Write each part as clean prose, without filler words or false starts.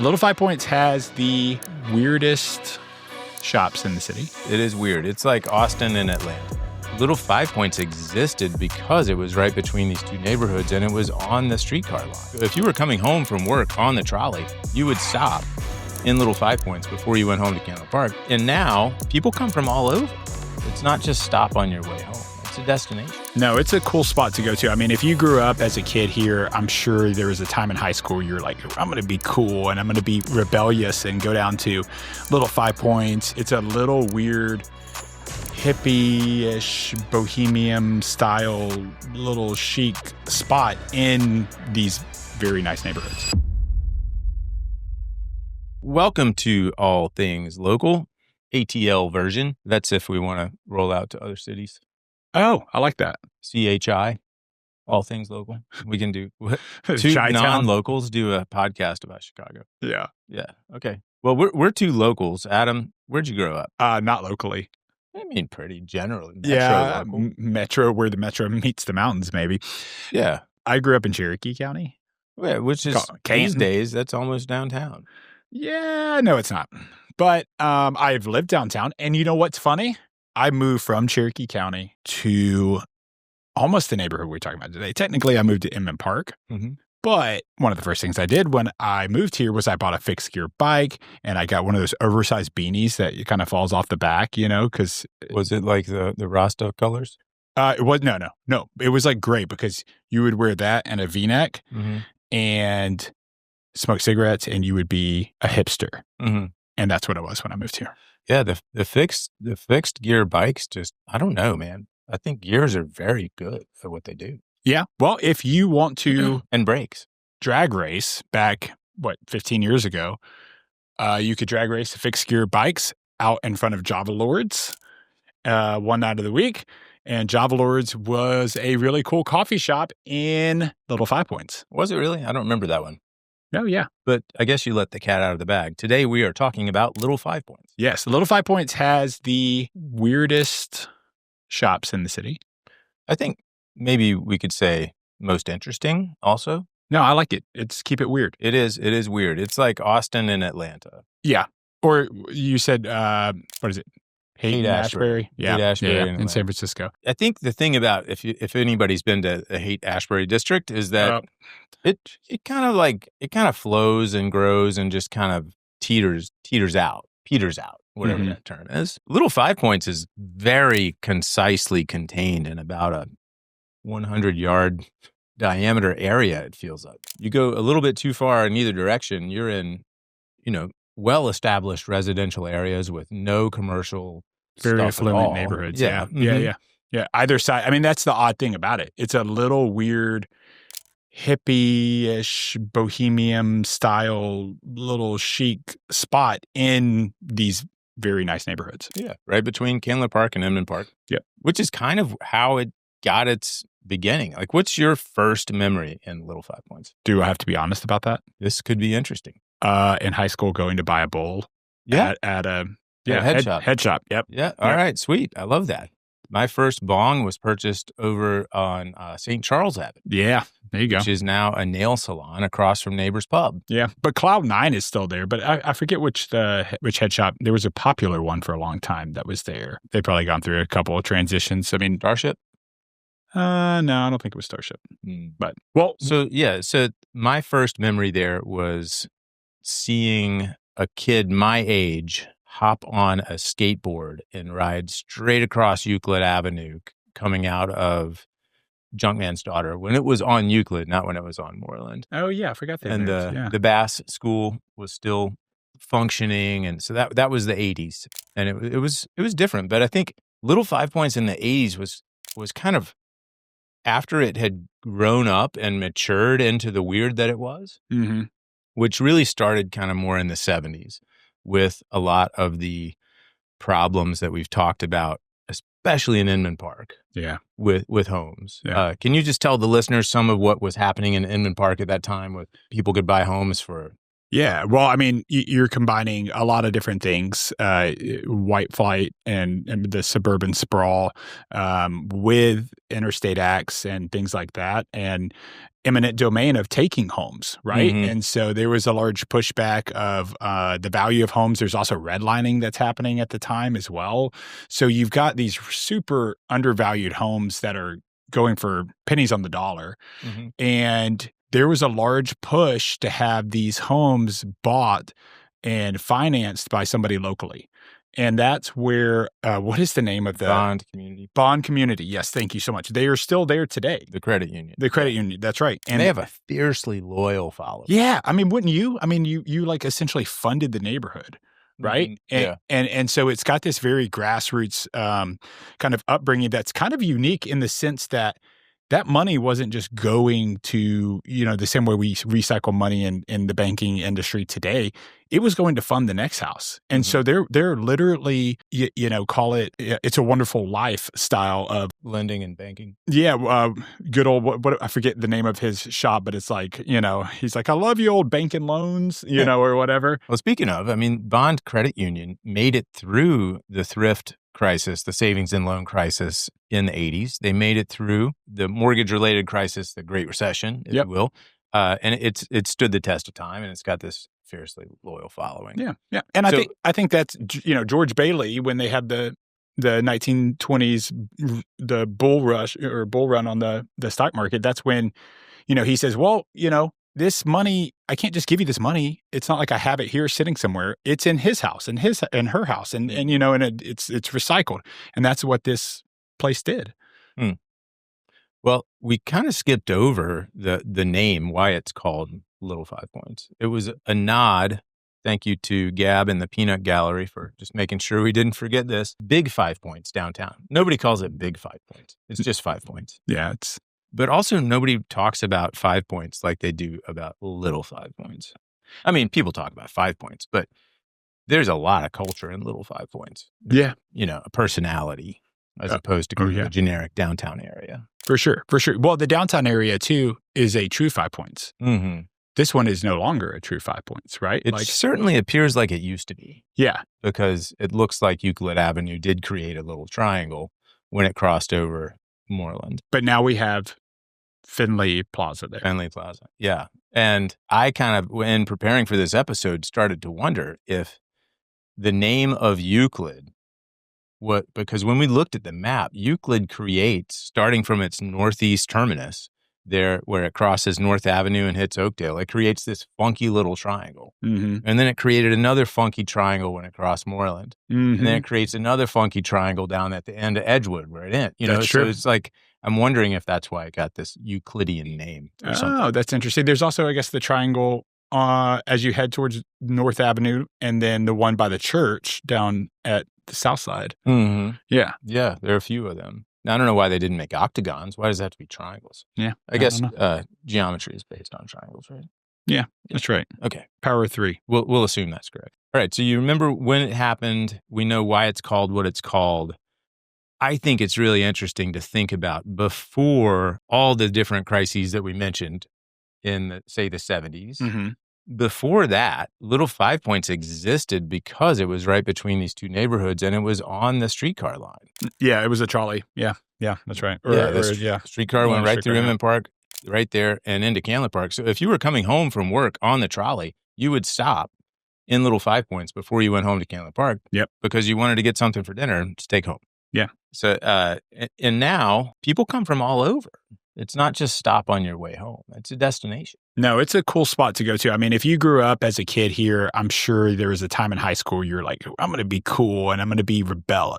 Little Five Points has the weirdest shops in the city. It is weird. It's like Austin and Atlanta. Little Five Points existed because it was right between these two neighborhoods and it was on the streetcar line. If you were coming home from work on the trolley, you would stop in Little Five Points before you went home to Inman Park. And now people come from all over. It's not just stop on your way home. It's a destination. No, it's a cool spot to go to. I mean, if you grew up as a kid here, I'm sure there was a time in high school you're like, I'm going to be cool and I'm going to be rebellious and go down to Little Five Points. It's a little weird, hippie-ish, bohemian style, little chic spot in these very nice neighborhoods. Welcome to All Things Local, ATL version. That's if we want to roll out to other cities. Oh, I like that. CHI, All Things Local. We can do two Chi-town? non-locals do a podcast about Chicago. Yeah. Yeah. Okay. Well, we're two locals. Adam, where'd you grow up? Not locally. I mean, pretty generally. Metro, where the metro meets the mountains, maybe. Yeah. I grew up in Cherokee County. Yeah, which is these days, that's almost downtown. Yeah, no, it's not. But I've lived downtown. And you know what's funny? I moved from Cherokee County to almost the neighborhood we're talking about today. Technically, I moved to Inman Park. Mm-hmm. But one of the first things I did when I moved here was I bought a fixed gear bike and I got one of those oversized beanies that kind of falls off the back, you know, because... Was it like the Rasta colors? It was no. It was like gray because you would wear that and a V-neck and smoke cigarettes and you would be a hipster. Mm-hmm. And that's what it was when I moved here. Yeah, the fixed gear bikes just, I don't know, man. I think gears are very good for what they do. Yeah. Well, if you want to... and brakes. Drag race back, 15 years ago, you could drag race the fixed gear bikes out in front of Java Lords one night of the week. And Java Lords was a really cool coffee shop in Little Five Points. Was it really? I don't remember that one. Oh, yeah. But I guess you let the cat out of the bag. Today we are talking about Little Five Points. Yes, Little Five Points has the weirdest shops in the city. I think maybe we could say most interesting also. No, I like it. Keep it weird. It is weird. It's like Austin and Atlanta. Yeah. Or you said, what is it? Haight-Ashbury. Yeah. Haight-Ashbury in San Francisco. I think the thing about if anybody's been to the Haight-Ashbury district is that it kind of flows and grows and just kind of peters out, whatever that term is. Little Five Points is very concisely contained in about a 100-yard diameter area, it feels like. You go a little bit too far in either direction, you're in, well-established residential areas with no commercial very stuff affluent at all. neighborhoods. Yeah. Yeah. Either side. I mean, that's the odd thing about it. It's a little weird, hippie-ish, bohemian style, little chic spot in these very nice neighborhoods. Yeah. Right between Inman Park and Inman Park. Yeah. Which is kind of how it got its beginning. Like, what's your first memory in Little Five Points? Do I have to be honest about that? This could be interesting. In high school, going to buy a bowl at a head shop. Head shop, yep. Yeah, all right, sweet. I love that. My first bong was purchased over on St. Charles Avenue. Yeah, there you go. Which is now a nail salon across from Neighbor's Pub. Yeah, but Cloud 9 is still there. But I forget which head shop. There was a popular one for a long time that was there. They've probably gone through a couple of transitions. I mean, Starship? No, I don't think it was Starship. But, well. So my first memory there was seeing a kid my age hop on a skateboard and ride straight across Euclid Avenue coming out of Junkman's Daughter when it was on Euclid, not when it was on Moreland. Oh, yeah, I forgot that. And the Bass School was still functioning. And so that was the 80s. And it was different. But I think Little Five Points in the 80s was kind of after it had grown up and matured into the weird that it was. Mm-hmm. Which really started kind of more in the 70s with a lot of the problems that we've talked about, especially in Inman Park. Yeah. With homes. Yeah. Can you just tell the listeners some of what was happening in Inman Park at that time with people could buy homes for Yeah. Well, I mean, you're combining a lot of different things, white flight and the suburban sprawl, with interstate acts and things like that, and eminent domain of taking homes, right? Mhm. And so there was a large pushback of the value of homes. There's also redlining that's happening at the time as well. So you've got these super undervalued homes that are going for pennies on the dollar. Mhm. And there was a large push to have these homes bought and financed by somebody locally. And that's where, what is the name of the Bond community, bond community? Yes, thank you so much. They are still there today. the credit union. The credit union, that's right. And they have a fiercely loyal following. Yeah, I mean, wouldn't you? I mean, you like essentially funded the neighborhood, right? Mhm. And, Yeah. and so it's got this very grassroots kind of upbringing that's kind of unique in the sense that that money wasn't just going to, the same way we recycle money in the banking industry today. It was going to fund the next house. And so they're literally, call it, it's a wonderful lifestyle of Lending and banking. yeah, good old what I forget the name of his shop, but it's like, he's like, I love you, old banking loans, or whatever. Well, speaking of, I mean, Bond Credit Union made it through the thrift crisis, the savings and loan crisis in the 80s. They made it through the mortgage-related crisis, the Great Recession, if you will. And it stood the test of time, and it's got this fiercely loyal following. Yeah, yeah. And I think that's, George Bailey, when they had the 1920s, the bull rush or bull run on the stock market, that's when, he says, well, this money, I can't just give you this money. It's not like I have it here sitting somewhere. It's in his house and her house. And it's recycled. And that's what this place did. Hmm. Well, we kind of skipped over the name, why it's called Little 5 Points. It was a nod. Thank you to Gab and the Peanut Gallery for just making sure we didn't forget this. Big 5 Points downtown. Nobody calls it Big 5 Points. It's just 5 points. Yeah, But also nobody talks about 5 points like they do about Little 5 Points. I mean, people talk about 5 points, but there's a lot of culture in Little 5 Points. Yeah. A personality as opposed to the generic downtown area. For sure. Well, the downtown area, too, is a true 5 points. Mm-hmm. This one is no longer a true 5 points, right? It certainly appears like it used to be. Yeah. Because it looks like Euclid Avenue did create a little triangle when it crossed over Moreland. But now we have Finley Plaza there. Finley Plaza, yeah. And I kind of, when preparing for this episode, started to wonder if the name of Euclid, because when we looked at the map, Euclid creates, starting from its northeast terminus, there where it crosses North Avenue and hits Oakdale, it creates this funky little triangle. Mm-hmm. And then it created another funky triangle when it crossed Moreland. Mm-hmm. And then it creates another funky triangle down at the end of Edgewood where it ends. That's true. So it's like, I'm wondering if that's why it got this Euclidean name or something. Oh, that's interesting. There's also, I guess, the triangle as you head towards North Avenue, and then the one by the church down at the south side. Mm-hmm. Yeah. Yeah, there are a few of them. Now, I don't know why they didn't make octagons. Why does it have to be triangles? Yeah. I guess geometry is based on triangles, right? Yeah, that's right. Okay. Power of 3. We'll assume that's correct. All right. So you remember when it happened. We know why it's called what it's called. I think it's really interesting to think about before all the different crises that we mentioned in, say, the 70s. Mm-hmm. Before that, Little 5 Points existed because it was right between these two neighborhoods and it was on the streetcar line. Yeah, it was a trolley. Yeah, that's right. Streetcar went right through Inman Park, right there, and into Candler Park. So if you were coming home from work on the trolley, you would stop in Little 5 Points before you went home to Candler Park. Yep. Because you wanted to get something for dinner to take home. Yeah. So, and now people come from all over. It's not just stop on your way home. It's a destination. No, it's a cool spot to go to. I mean, if you grew up as a kid here, I'm sure there was a time in high school you're like, I'm going to be cool and I'm going to be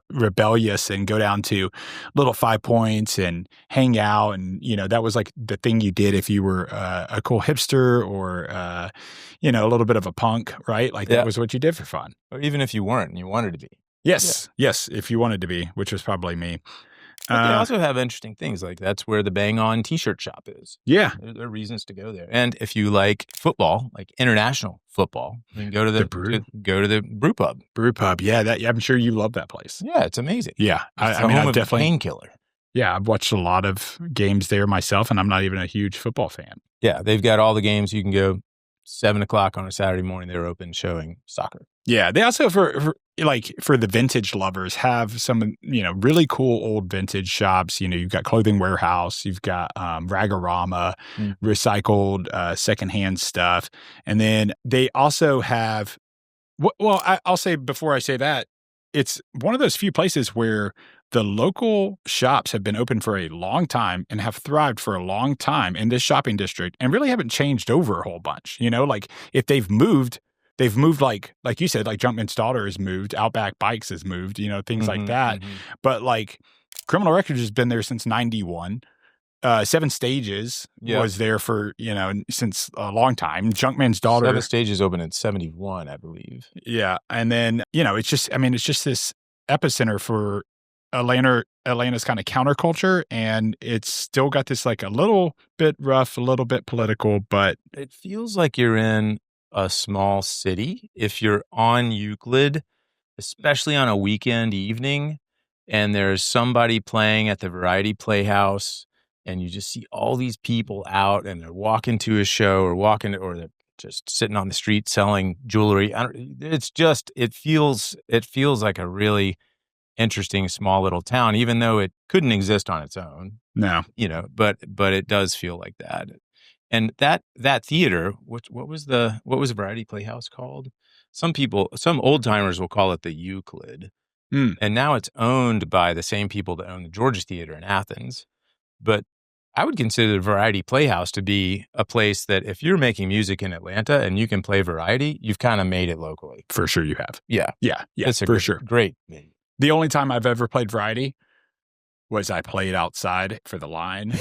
rebellious and go down to Little 5 Points and hang out. And, that was like the thing you did if you were a cool hipster or, a little bit of a punk, right? Like that was what you did for fun. Or even if you weren't and you wanted to be. Yes, if you wanted to be, which was probably me. But they also have interesting things, like that's where the Bang On t-shirt shop is. Yeah. There are reasons to go there. And if you like football, like international football, you can go to the brew pub. Brew pub, yeah. I'm sure you love that place. Yeah, it's amazing. Yeah. I mean, I'm definitely painkiller. Yeah, I've watched a lot of games there myself, and I'm not even a huge football fan. Yeah, they've got all the games. You can go 7:00 on a Saturday morning, they were open showing soccer. Yeah, they also for the vintage lovers have some, really cool old vintage shops. You've got Clothing Warehouse, you've got Ragorama, recycled secondhand stuff, and then they also have. Well, I'll say before I say that, it's one of those few places where the local shops have been open for a long time and have thrived for a long time in this shopping district and really haven't changed over a whole bunch. Like if they've moved like you said, like Junkman's daughter has moved, Outback Bikes has moved, things like that. But like Criminal Records has been there since 91. Seven Stages was there for, since a long time. Junkman's daughter. Seven Stages opened in 71, I believe. Yeah. And then, it's just this epicenter for Atlanta's kind of counterculture. And it's still got this like a little bit rough, a little bit political, but it feels like you're in a small city. If you're on Euclid, especially on a weekend evening, and there's somebody playing at the Variety Playhouse, and you just see all these people out, and they're walking to a show or they're just sitting on the street selling jewelry. It feels like a really interesting small little town, even though it couldn't exist on its own. No, but it does feel like that. And that theater, what was Variety Playhouse called? Some old timers will call it the Euclid. And now it's owned by the same people that own the Georgia Theater in Athens. But I would consider the Variety Playhouse to be a place that if you're making music in Atlanta and you can play variety, you've kind of made it locally. For sure you have. Yeah. Yeah. It's sure. Great. The only time I've ever played variety was I played outside for the line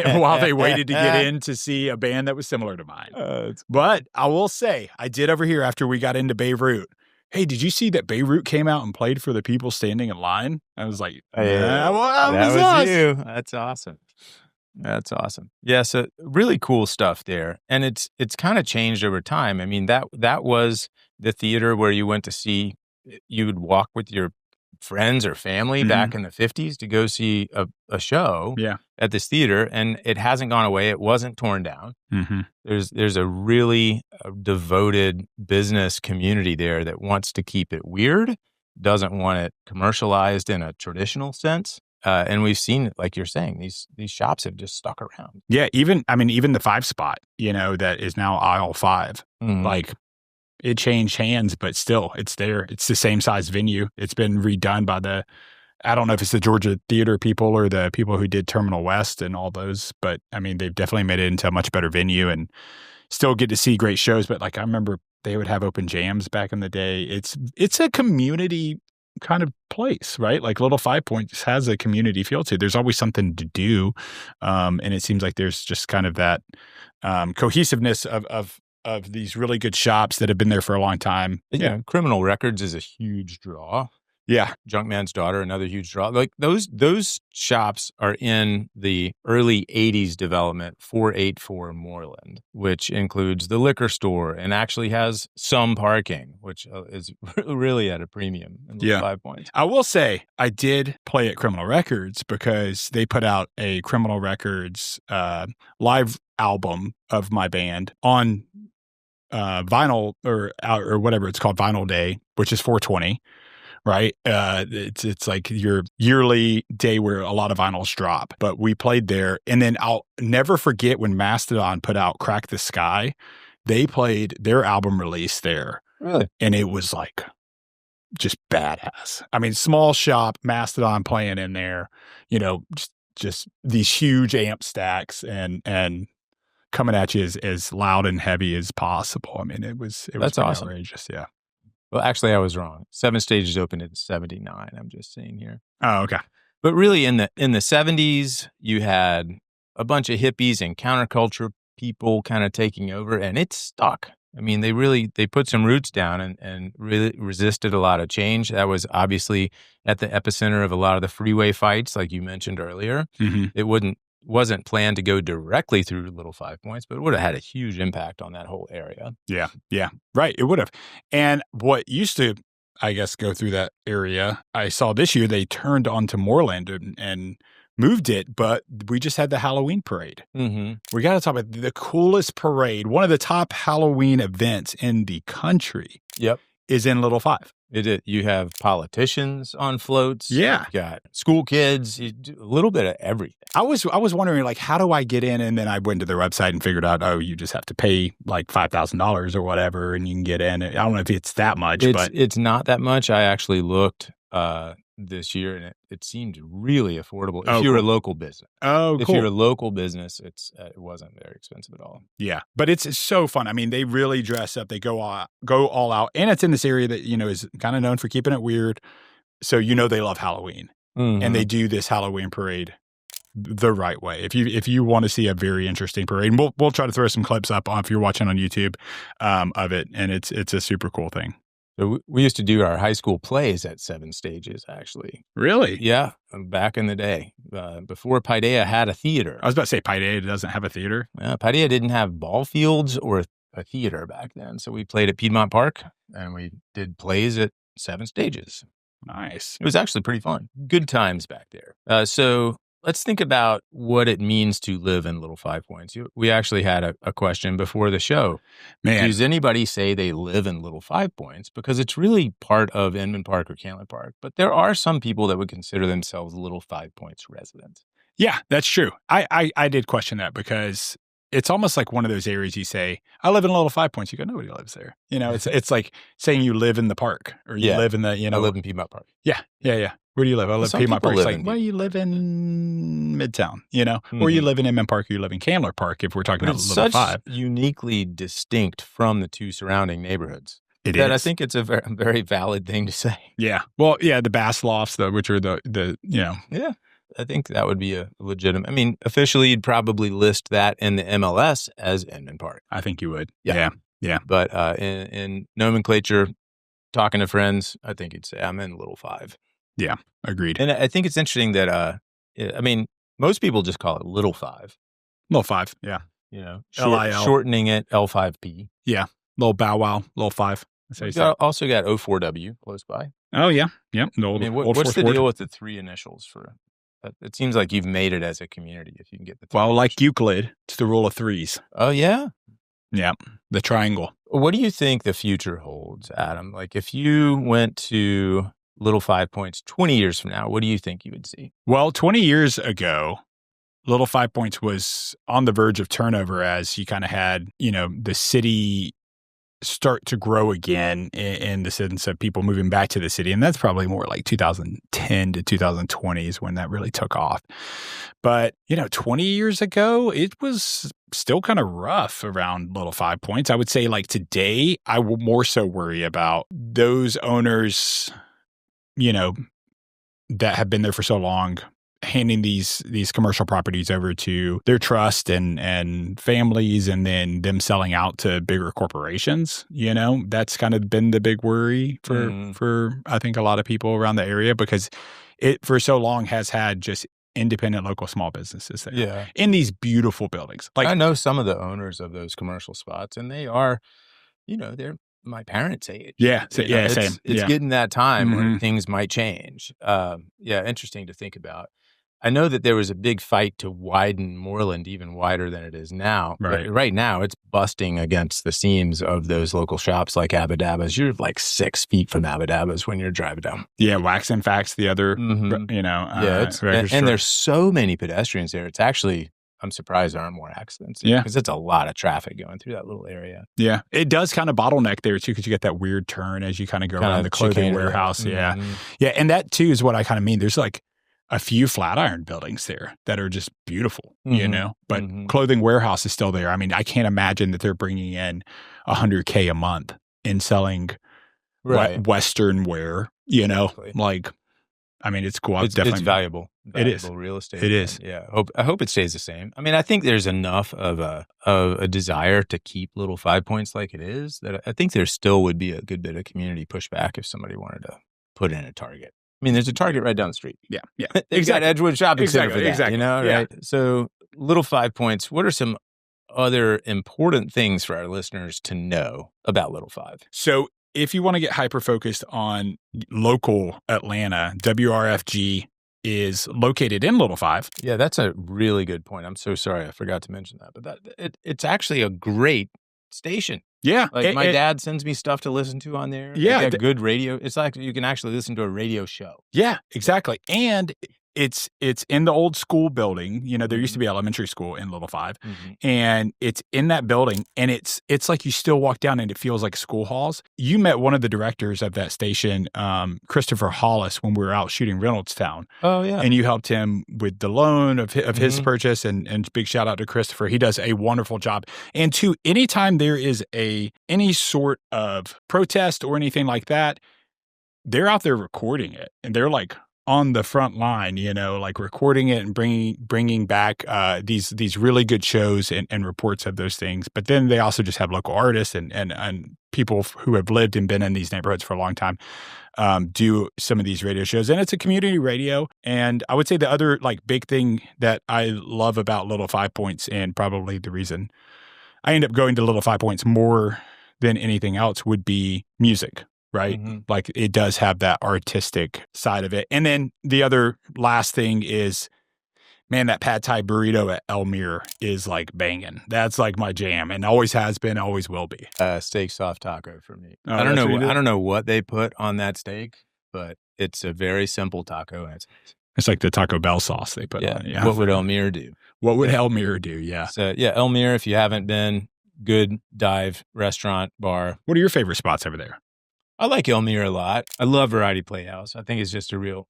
while they waited to get in to see a band that was similar to mine. But I will say, I did overhear after we got into Beirut, hey, did you see that Beirut came out and played for the people standing in line? I was like, that was us. You. That's awesome. That's awesome. Yeah, so really cool stuff there. And it's kind of changed over time. I mean, that was the theater where you went to see, you would walk with your friends or family back in the 50s to go see a show at this theater, and it hasn't gone away. It wasn't torn down. There's a really devoted business community there that wants to keep it weird, doesn't want it commercialized in a traditional sense. And we've seen, like you're saying, these shops have just stuck around. Yeah, even the 5 spot, that is now aisle 5. Like, it changed hands, but still, it's there. It's the same size venue. It's been redone by I don't know if it's the Georgia Theater people or the people who did Terminal West and all those, but I mean, they've definitely made it into a much better venue and still get to see great shows. But like, I remember they would have open jams back in the day. It's a community kind of place, right? Like Little Five Points has a community feel to it. There's always something to do. And it seems like there's just kind of that cohesiveness of these really good shops that have been there for a long time. Yeah. Criminal Records is a huge draw. Yeah. Junkman's Daughter, another huge draw. Like those shops are in the early 80s development 484 Moreland, which includes the liquor store and actually has some parking, which is really at a premium in 5 Points. I will say I did play at Criminal Records because they put out a Criminal Records live album of my band on vinyl or whatever it's called, Vinyl Day, which is 420. Right. It's like your yearly day where a lot of vinyls drop, but we played there. And then I'll never forget when Mastodon put out Crack the Sky, they played their album release there. Really? And it was like just badass. I mean, small shop, Mastodon playing in there, just these huge amp stacks and coming at you as loud and heavy as possible. I mean, it was That's awesome. Outrageous. Yeah. Well, actually, I was wrong. 7 Stages opened in 79. I'm just saying here. Oh, okay. But really, in the 70s, you had a bunch of hippies and counterculture people kind of taking over, and it stuck. I mean, they put some roots down and really resisted a lot of change. That was obviously at the epicenter of a lot of the freeway fights, like you mentioned earlier. It wasn't planned to go directly through Little 5 Points, but it would have had a huge impact on that whole area. Yeah. Right. It would have. And what used to, I guess, go through that area, I saw this year they turned onto Moreland and moved it, but we just had the Halloween parade. Mm-hmm. We got to talk about the coolest parade. One of the top Halloween events in the country. Yep. Is in Little Five. You have politicians on floats. Yeah. You've got school kids. You do a little bit of everything. I was wondering, like, how do I get in? And then I went to their website and figured out, oh, you just have to pay like $5,000 or whatever, and you can get in. I don't know if it's that much, but it's not that much. I actually looked this year, and it seemed really affordable if you're a local business. Oh, if cool. you're a local business, it wasn't very expensive at all. Yeah, but it's so fun. I mean, they really dress up. They go all out, and it's in this area that is kind of known for keeping it weird. So they love Halloween, and they do this Halloween parade the right way. If you want to see a very interesting parade, and we'll try to throw some clips up if you're watching on YouTube of it, and it's a super cool thing. So we used to do our high school plays at 7 stages, actually. Really? Yeah, back in the day, before Paideia had a theater. I was about to say Paideia doesn't have a theater. Paideia didn't have ball fields or a theater back then, so we played at Piedmont Park, and we did plays at 7 stages. Nice. It was actually pretty fun. Good times back there. So let's think about what it means to live in Little Five Points. We actually had a question before the show. Man. Does anybody say they live in Little Five Points? Because it's really part of Inman Park or Cantler Park. But there are some people that would consider themselves Little Five Points residents. Yeah, that's true. I did question that because it's almost like one of those areas you say, I live in Little Five Points. You go, nobody lives there. It's like saying you live in the park or you live in the, I live in Piedmont Park. Yeah. Where do you live? I live in Piedmont Park. It's like, well, you live in Midtown, or you live in Inman Park, or you live in Candler Park, if we're talking about Little Five. It's uniquely distinct from the two surrounding neighborhoods. It is. I think it's a very, very valid thing to say. Yeah. Well, yeah, the Bass Lofts, which are the. Yeah. I think that would be a legitimate. I mean, officially, you'd probably list that in the MLS as Inman Park. I think you would. Yeah. But in nomenclature, talking to friends, I think you'd say I'm in Little Five. Yeah, agreed. And I think it's interesting that, I mean, most people just call it Little Five. Little Five, yeah. LIL. Shortening it L5P. Yeah, Little Bow Wow, Little Five. Also got O4W close by. Oh, yeah. Yep. What's the deal with the 3 initials for that? It seems like you've made it as a community if you can get the 3 Well, initials. like Euclid, it's the rule of 3s. Oh, yeah? Yeah, the triangle. What do you think the future holds, Adam? Like if you went to Little Five Points 20 years from now, what do you think you would see? Well, 20 years ago, Little Five Points was on the verge of turnover as you kind of had, the city start to grow again in the sense of people moving back to the city. And that's probably more like 2010 to 2020 is when that really took off. But, 20 years ago, it was still kind of rough around Little Five Points. I would say like today, I will more so worry about those owners, that have been there for so long, handing these commercial properties over to their trust and families, and then them selling out to bigger corporations. That's kind of been the big worry for I think a lot of people around the area, because it for so long has had just independent local small businesses there. Yeah. In these beautiful buildings. Like I know some of the owners of those commercial spots, and they are, they're my parents' age. Yeah. Same. It's getting that time where things might change. Interesting to think about. I know that there was a big fight to widen Moreland even wider than it is now. Right. But right now, it's busting against the seams of those local shops like Abadaba's. You're like 6 feet from Abadaba's when you're driving down. Yeah, Wax and Facts, the other, and there's so many pedestrians there. It's actually, I'm surprised there aren't more accidents. Yeah. Because it's a lot of traffic going through that little area. Yeah. It does kind of bottleneck there too, because you get that weird turn as you kind of go around the clothing warehouse. Yeah. Yeah. And that too is what I kind of mean. There's like a few Flatiron buildings there that are just beautiful, but clothing warehouse is still there. I mean, I can't imagine that they're bringing in $100K a month in selling Western wear, Exactly. like, I mean, it's cool. It's valuable. It is Real estate. It is. Yeah. I hope it stays the same. I mean, I think there's enough of a desire to keep Little Five Points like it is that I think there still would be a good bit of community pushback if somebody wanted to put in a Target. I mean, there's a Target right down the street. Yeah. They've got Edgewood Shopping Center for that, exactly. right? So Little Five Points, what are some other important things for our listeners to know about Little Five? So if you want to get hyper-focused on local Atlanta, WRFG is located in Little Five. Yeah, that's a really good point. I'm so sorry I forgot to mention that. But it's actually a great station. Yeah. Like my dad sends me stuff to listen to on there. Yeah. They got good radio. It's like you can actually listen to a radio show. Yeah, exactly. And it's in the old school building. You know, there used to be elementary school in Little Five, and it's in that building, and it's like you still walk down and it feels like school halls. You met one of the directors of that station, Christopher Hollis, when we were out shooting Reynoldstown. Oh yeah, and you helped him with the loan of his purchase, and big shout out to Christopher. He does a wonderful job. And two, anytime there is any sort of protest or anything like that, they're out there recording it, and they're like on the front line, you know, like recording it and bringing back these really good shows and reports of those things. But then they also just have local artists and people who have lived and been in these neighborhoods for a long time do some of these radio shows. And it's a community radio. And I would say the other like big thing that I love about Little Five Points, and probably the reason I end up going to Little Five Points more than anything else, would be music. Right? Like it does have that artistic side of it. And then the other last thing is, man, that pad thai burrito at Elmire is like banging. That's like my jam, and always has been, always will be. Steak soft taco for me. Oh, I don't know what they put on that steak, but it's a very simple taco. It's like the Taco Bell sauce they put on it. Yeah. What would Elmire do? What would Elmire do? Yeah. So yeah, Elmire, if you haven't been, good dive restaurant bar. What are your favorite spots over there? I like Elmire a lot. I love Variety Playhouse. I think it's just a real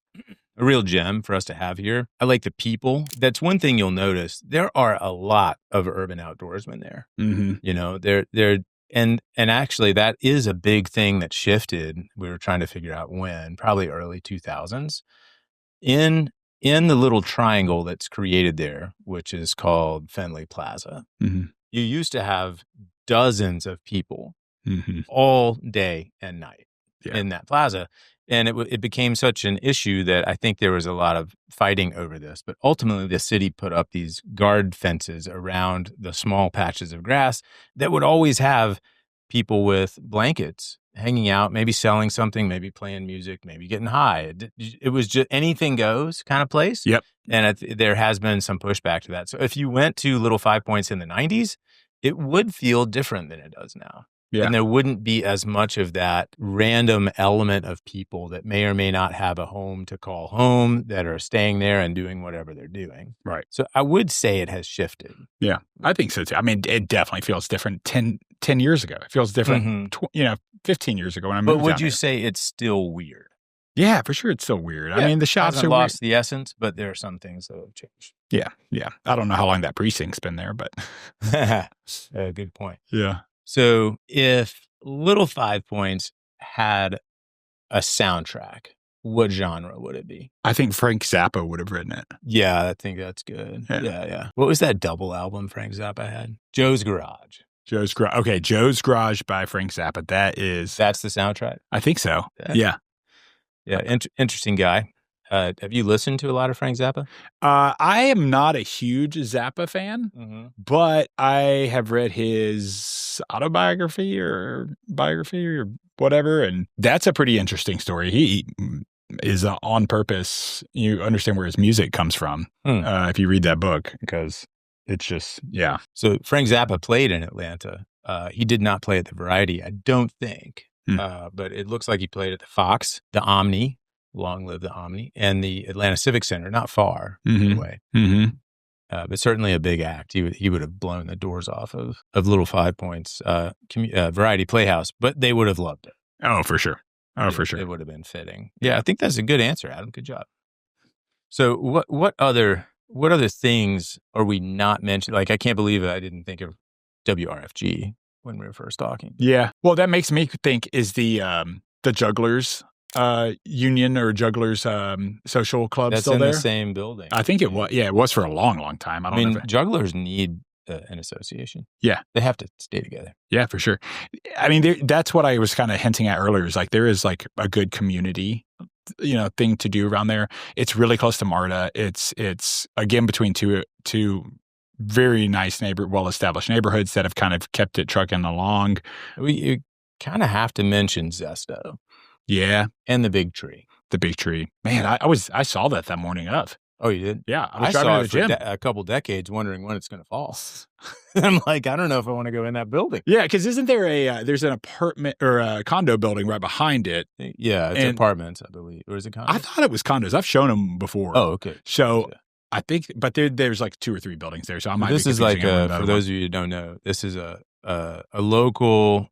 gem for us to have here. I like the people. That's one thing you'll notice. There are a lot of urban outdoorsmen there. You know, and actually that is a big thing that shifted. We were trying to figure out when, probably early 2000s. In the little triangle that's created there, which is called Fenley Plaza, you used to have dozens of people all day and night in that plaza. And it became such an issue that I think there was a lot of fighting over this. But ultimately, the city put up these guard fences around the small patches of grass that would always have people with blankets hanging out, maybe selling something, maybe playing music, maybe getting high. It was just anything goes kind of place. Yep. And there has been some pushback to that. So if you went to Little Five Points in the 90s, it would feel different than it does now. Yeah. And there wouldn't be as much of that random element of people that may or may not have a home to call home, that are staying there and doing whatever they're doing. Right. So I would say it has shifted. Yeah, I think so too. I mean, it definitely feels different 10 years ago. It feels different, 15 years ago when I moved. But would you say it's still weird? Yeah, for sure. It's still weird. Yeah, I mean, the shops hasn't are lost the essence, but there are some things that have changed. Yeah. I don't know how long that precinct's been there, but good point. Yeah. So if Little Five Points had a soundtrack, what genre would it be? I think Frank Zappa would have written it. Yeah, I think that's good. Yeah. What was that double album Frank Zappa had? Joe's Garage. Okay, Joe's Garage by Frank Zappa. That's the soundtrack? I think so. Yeah. Interesting guy. Have you listened to a lot of Frank Zappa? I am not a huge Zappa fan, but I have read his autobiography or biography or whatever, and that's a pretty interesting story. He is on purpose. You understand where his music comes from if you read that book, because it's just, yeah. So Frank Zappa played in Atlanta. He did not play at the Variety, I don't think, but it looks like he played at the Fox, the Omni. Long live the Omni, and the Atlanta Civic Center, not far away. But certainly a big act. He would have blown the doors off of Little Five Points Variety Playhouse, but they would have loved it. Oh, for sure. For sure. It would have been fitting. Yeah, I think that's a good answer, Adam. Good job. So what other things are we not mentioning? Like, I can't believe I didn't think of WRFG when we were first talking. Yeah. Well, that makes me think, is the Jugglers union or Jugglers social club that's still in there? The same building. I think it was. Yeah, it was for a long, long time. I mean, Jugglers need an association. Yeah, they have to stay together. Yeah, for sure. I mean, that's what I was kind of hinting at earlier. Is like there is like a good community, thing to do around there. It's really close to MARTA. It's again between two very nice well-established neighborhoods that have kind of kept it trucking along. You kind of have to mention Zesto. Yeah. And the Big Tree. the big tree. Man, I saw that morning of. Oh, you did? Yeah, I was I driving saw to it the for gym. a couple decades, wondering when it's going to fall. I'm like, I don't know if I want to go in that building. Yeah, because isn't there there's an apartment or a condo building right behind it? Yeah, it's apartments, I believe. Or is it condos? I thought it was condos. I've shown them before. Oh, okay. So I think, but there's like 2 or 3 buildings there. So I might This be is like, for those of you who don't know, this is a local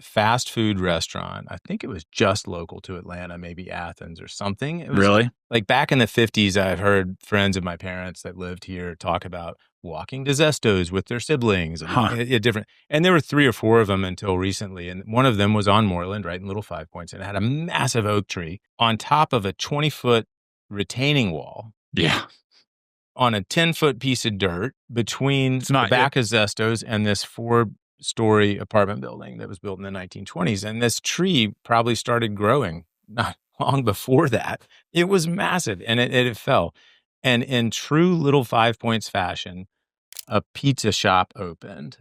fast food restaurant. I think it was just local to Atlanta, maybe Athens or something. It was really? Like back in the 50s, I've heard friends of my parents that lived here talk about walking to Zestos with their siblings. And different. And there were 3 or 4 of them until recently. And one of them was on Moreland, right in Little Five Points. And it had a massive oak tree on top of a 20-foot retaining wall. Yeah. On a 10-foot piece of dirt between the back of Zestos and this 4-story apartment building that was built in the 1920s. And this tree probably started growing not long before that. It was massive, and it fell. And in true Little Five Points fashion, a pizza shop opened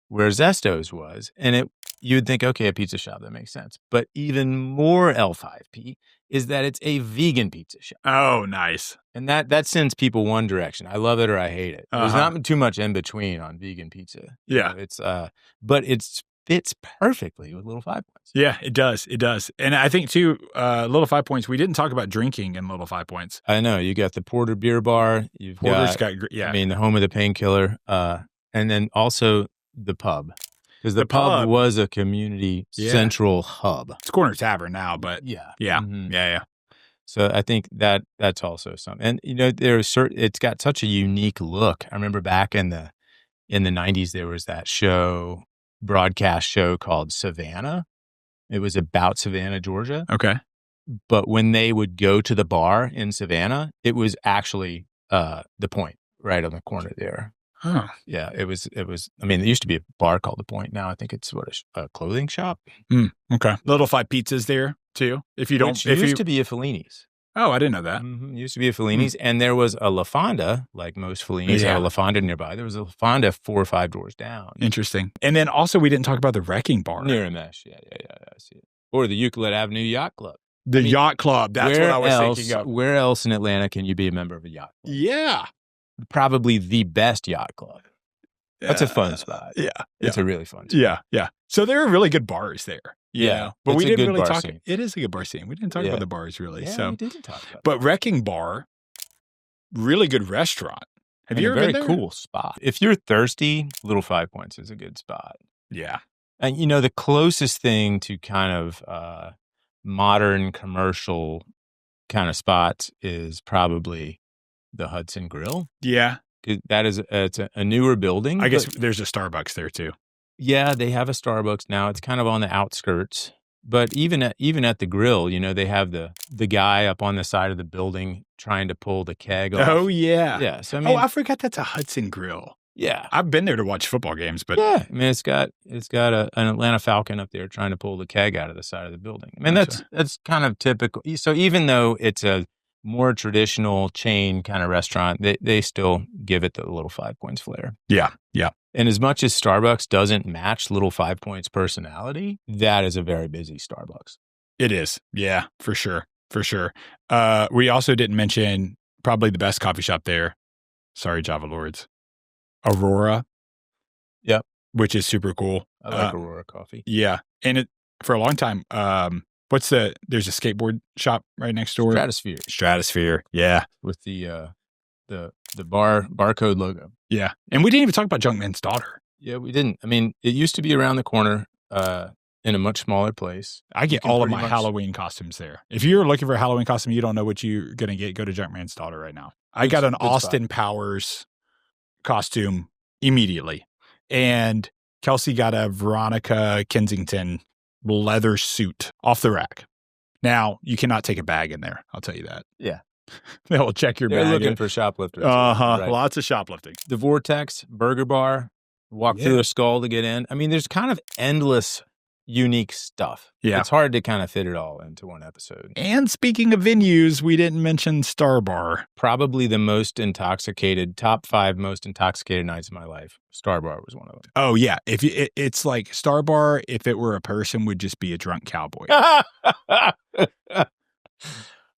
where Zestos was. And you'd think, okay, a pizza shop, that makes sense. But even more L5P is that it's a vegan pizza shop. Oh, nice. And that sends people one direction. I love it or I hate it. There's not too much in between on vegan pizza. Yeah. But it fits perfectly with Little Five Points. Yeah, it does. It does. And I think too, Little Five Points, we didn't talk about drinking in Little Five Points. I know. You got the Porter Beer Bar. Porter's the home of the Painkiller. And then also the pub. Because the pub was a community central hub. It's Corner Tavern now, but yeah. Mm-hmm. Yeah. So I think that's also something. And it's got such a unique look. I remember back in the 90s there was that broadcast show called Savannah. It was about Savannah, Georgia. Okay. But when they would go to the bar in Savannah, it was actually the Point right on the corner there. Huh. Yeah, it was. I mean, there used to be a bar called the Point. Now I think it's a clothing shop. Okay. Little Five Pizzas there too. If you don't, Which used to be a Fellini's. Oh, I didn't know that. Mm-hmm. It used to be a Fellini's, and there was a La Fonda, like most Fellini's had a La Fonda nearby. There was a La Fonda 4 or 5 doors down. Interesting. And then also we didn't talk about the Wrecking Bar. Near Mesh. Yeah, I see it. Or the Euclid Avenue Yacht Club. Yacht Club. That's what I was thinking of. Where else in Atlanta can you be a member of a yacht club? Yeah. Probably the best yacht club. That's a fun spot. Yeah. It's a really fun spot. Yeah. So there are really good bars there. Yeah. But we didn't really talk. Scene. It is a good bar scene. We didn't talk about the bars really. Yeah, we didn't talk about But Wrecking Bar, really good restaurant. Have you ever been there? Very cool spot. If you're thirsty, Little Five Points is a good spot. Yeah. And the closest thing to kind of modern commercial kind of spots is probably the Hudson Grill. Yeah. It's a newer building. I guess there's a Starbucks there too. Yeah, they have a Starbucks now. It's kind of on the outskirts. But even at the grill, they have the guy up on the side of the building trying to pull the keg off. Oh, yeah. Yeah. So, I forgot that's a Hudson Grill. Yeah. I've been there to watch football games, but. Yeah. I mean, it's got an Atlanta Falcon up there trying to pull the keg out of the side of the building. I mean, that's kind of typical. So even though it's a more traditional chain kind of restaurant, they still give it the Little Five Points flair. Yeah. And as much as Starbucks doesn't match Little Five Points personality, that is a very busy Starbucks. It is. Yeah, for sure. We also didn't mention probably the best coffee shop there. Sorry, Java Lords. Aurora. Yep. Which is super cool. I like Aurora coffee. Yeah. And for a long time, there's a skateboard shop right next door. Stratosphere. Yeah. With the barcode logo. Yeah. And we didn't even talk about Junkman's daughter. Yeah, we didn't. I mean, it used to be around the corner in a much smaller place. I get all of my Halloween costumes there. If you're looking for a Halloween costume, you don't know what you're going to get, go to Junkman's daughter right now. I got an Austin Powers costume immediately. And Kelsey got a Veronica Kensington leather suit off the rack. Now, you cannot take a bag in there. I'll tell you that. Yeah. They'll check your bag. They're looking for shoplifters. Right. Lots of shoplifting. The Vortex Burger Bar, walk through the skull to get in. I mean, there's kind of endless unique stuff. Yeah. It's hard to kind of fit it all into one episode. And speaking of venues, we didn't mention Star Bar. Probably the top 5 most intoxicated nights of my life. Star Bar was one of them. Oh, yeah. It's like Star Bar, if it were a person, would just be a drunk cowboy.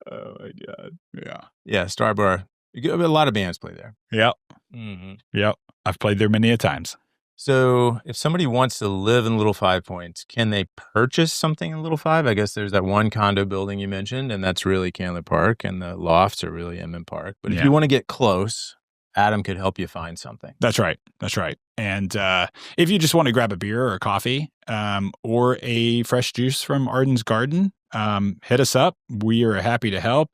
Oh my God. Yeah. Yeah, Star Bar. A lot of bands play there. Yep. Mm-hmm. Yep. I've played there many a times. So if somebody wants to live in Little Five Points, can they purchase something in Little Five? I guess there's that one condo building you mentioned, and that's really Candler Park, and the lofts are really Inman Park. But if Yeah. you want to get close, Adam could help you find something. That's right. That's right. And if you just want to grab a beer or a coffee or a fresh juice from Arden's Garden, hit us up. We are happy to help.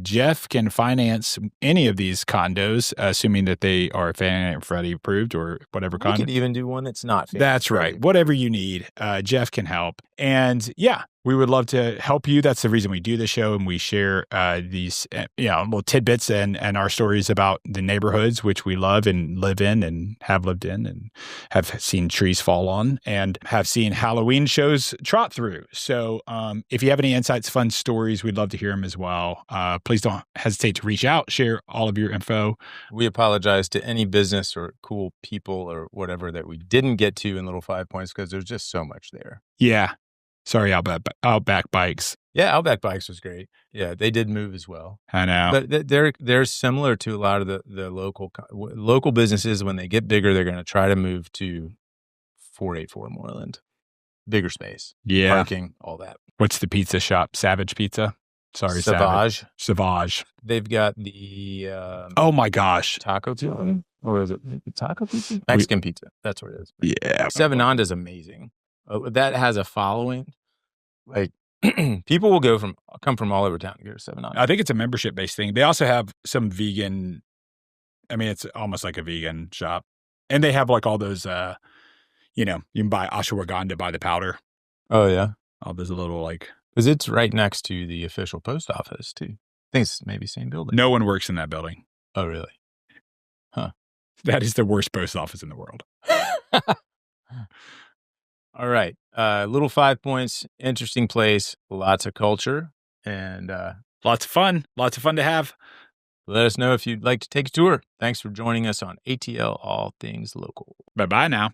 Jeff can finance any of these condos, assuming that they are Fannie and Freddie approved or whatever We condo. could even do one that's not Fannie That's and right. Freddie. Whatever you need, Jeff can help. And yeah, we would love to help you. That's the reason we do the show, and we share these little tidbits and our stories about the neighborhoods which we love and live in and have lived in and have seen trees fall on and have seen Halloween shows trot through. So if you have any insights, fun stories, we'd love to hear them as well. Please don't hesitate to reach out, share all of your info. We apologize to any business or cool people or whatever that we didn't get to in Little Five Points because there's just so much there. Yeah. Sorry, Outback Bikes. Yeah, Outback Bikes was great. Yeah, they did move as well. I know. But they're similar to a lot of the local businesses. When they get bigger, they're going to try to move to 484 Moreland. Bigger space. Yeah. Parking, all that. What's the pizza shop? Savage Pizza? Sorry, Savage. Savage. They've got the oh my gosh. taco pizza. Or is it taco pizza? Mexican pizza. That's what it is. Yeah. Seven Onda's amazing. That has a following. Like people will come from all over town to go to Seven Onda. I think it's a membership based thing. They also have some vegan. I mean, it's almost like a vegan shop, and they have like all those. You can buy ashwagandha by the powder. Oh yeah, all those little like. Because it's right next to the official post office too. I think it's maybe same building. No one works in that building. Oh really? Huh. That is the worst post office in the world. All right. Little 5 Points, interesting place, lots of culture, and lots of fun. Lots of fun to have. Let us know if you'd like to take a tour. Thanks for joining us on ATL All Things Local. Bye-bye now.